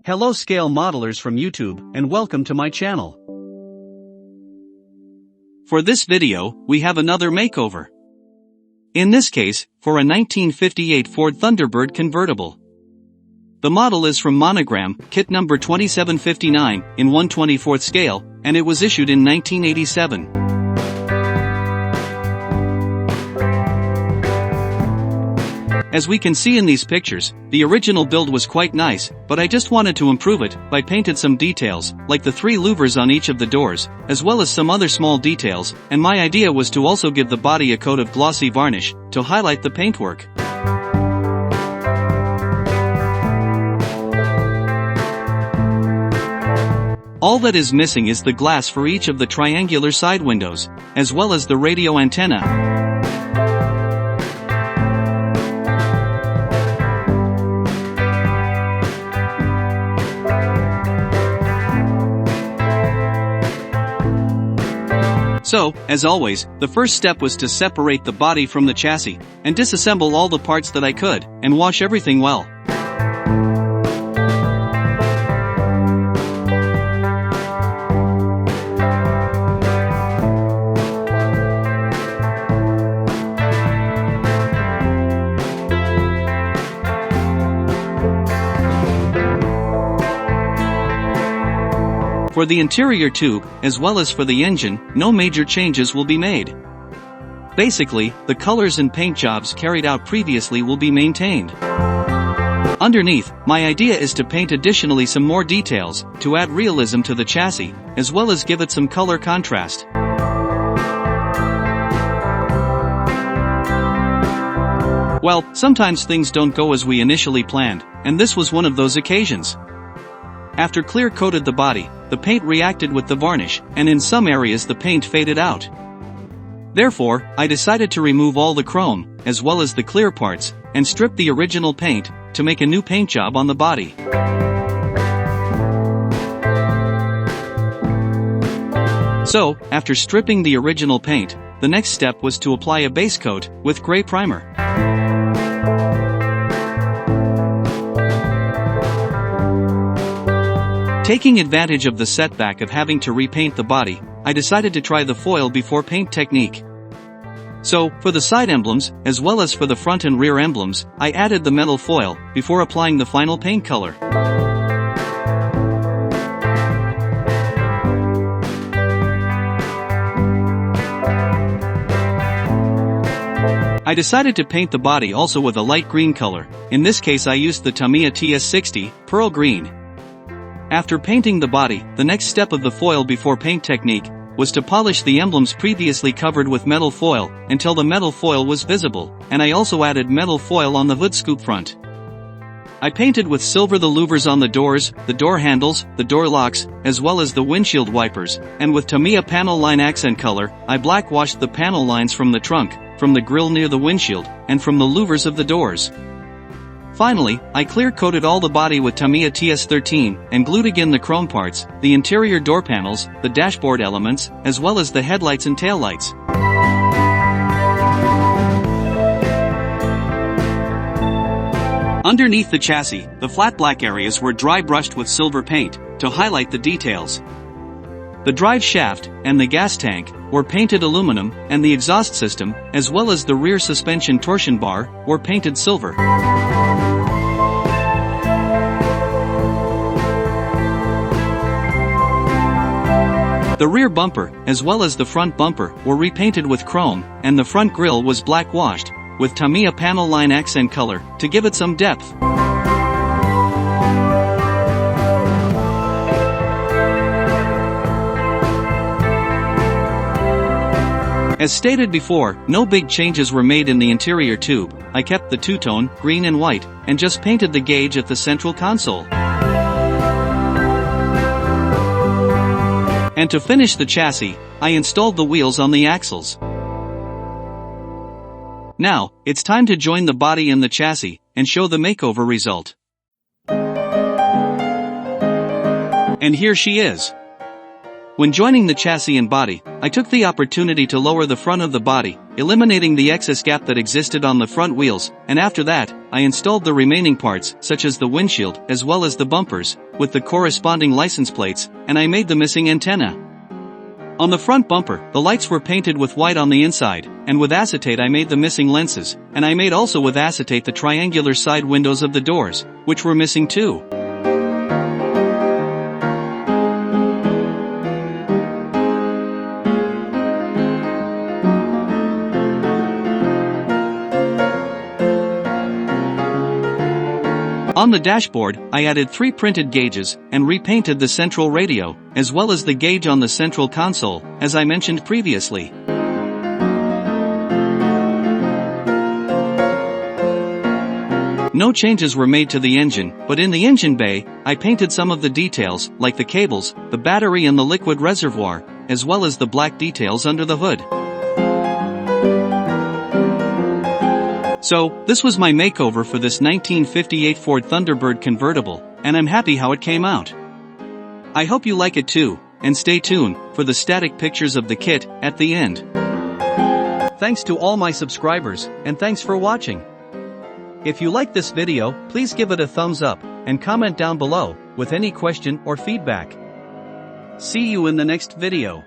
Hello scale modelers from YouTube, and welcome to my channel. For this video, we have another makeover. In this case, for a 1958 Ford Thunderbird Convertible. The model is from Monogram, kit number 2759, in 1/24 scale, and it was issued in 1987. As we can see in these pictures, the original build was quite nice, but I just wanted to improve it by painted some details, like the 3 louvers on each of the doors, as well as some other small details, and my idea was to also give the body a coat of glossy varnish, to highlight the paintwork. All that is missing is the glass for each of the triangular side windows, as well as the radio antenna. So, as always, the first step was to separate the body from the chassis, and disassemble all the parts that I could, and wash everything well. For the interior tube, as well as for the engine, no major changes will be made. Basically, the colors and paint jobs carried out previously will be maintained. Underneath, my idea is to paint additionally some more details, to add realism to the chassis, as well as give it some color contrast. Well, sometimes things don't go as we initially planned, and this was one of those occasions. After clear-coated the body, the paint reacted with the varnish, and in some areas the paint faded out. Therefore, I decided to remove all the chrome, as well as the clear parts, and strip the original paint, to make a new paint job on the body. So, after stripping the original paint, the next step was to apply a base coat, with gray primer. Taking advantage of the setback of having to repaint the body, I decided to try the foil before paint technique. So, for the side emblems, as well as for the front and rear emblems, I added the metal foil, before applying the final paint color. I decided to paint the body also with a light green color. In this case I used the Tamiya TS60, pearl green. After painting the body, the next step of the foil before paint technique was to polish the emblems previously covered with metal foil until the metal foil was visible, and I also added metal foil on the hood scoop front. I painted with silver the louvers on the doors, the door handles, the door locks, as well as the windshield wipers, and with Tamiya panel line accent color, I blackwashed the panel lines from the trunk, from the grille near the windshield, and from the louvers of the doors. Finally, I clear-coated all the body with Tamiya TS13, and glued again the chrome parts, the interior door panels, the dashboard elements, as well as the headlights and taillights. Underneath the chassis, the flat black areas were dry brushed with silver paint, to highlight the details. The drive shaft, and the gas tank, were painted aluminum, and the exhaust system, as well as the rear suspension torsion bar, were painted silver. The rear bumper, as well as the front bumper, were repainted with chrome, and the front grille was blackwashed, with Tamiya panel line accent color, to give it some depth. As stated before, no big changes were made in the interior tube. I kept the two-tone, green and white, and just painted the gauge at the central console. And to finish the chassis, I installed the wheels on the axles. Now, it's time to join the body and the chassis, and show the makeover result. And here she is. When joining the chassis and body, I took the opportunity to lower the front of the body, eliminating the excess gap that existed on the front wheels, and after that, I installed the remaining parts, such as the windshield, as well as the bumpers, with the corresponding license plates, and I made the missing antenna. On the front bumper, the lights were painted with white on the inside, and with acetate I made the missing lenses, and I made also with acetate the triangular side windows of the doors, which were missing too. On the dashboard, I added 3 printed gauges, and repainted the central radio, as well as the gauge on the central console, as I mentioned previously. No changes were made to the engine, but in the engine bay, I painted some of the details, like the cables, the battery and the liquid reservoir, as well as the black details under the hood. So, this was my makeover for this 1958 Ford Thunderbird Convertible, and I'm happy how it came out. I hope you like it too, and stay tuned for the static pictures of the kit at the end. Thanks to all my subscribers, and thanks for watching. If you like this video, please give it a thumbs up, and comment down below with any question or feedback. See you in the next video.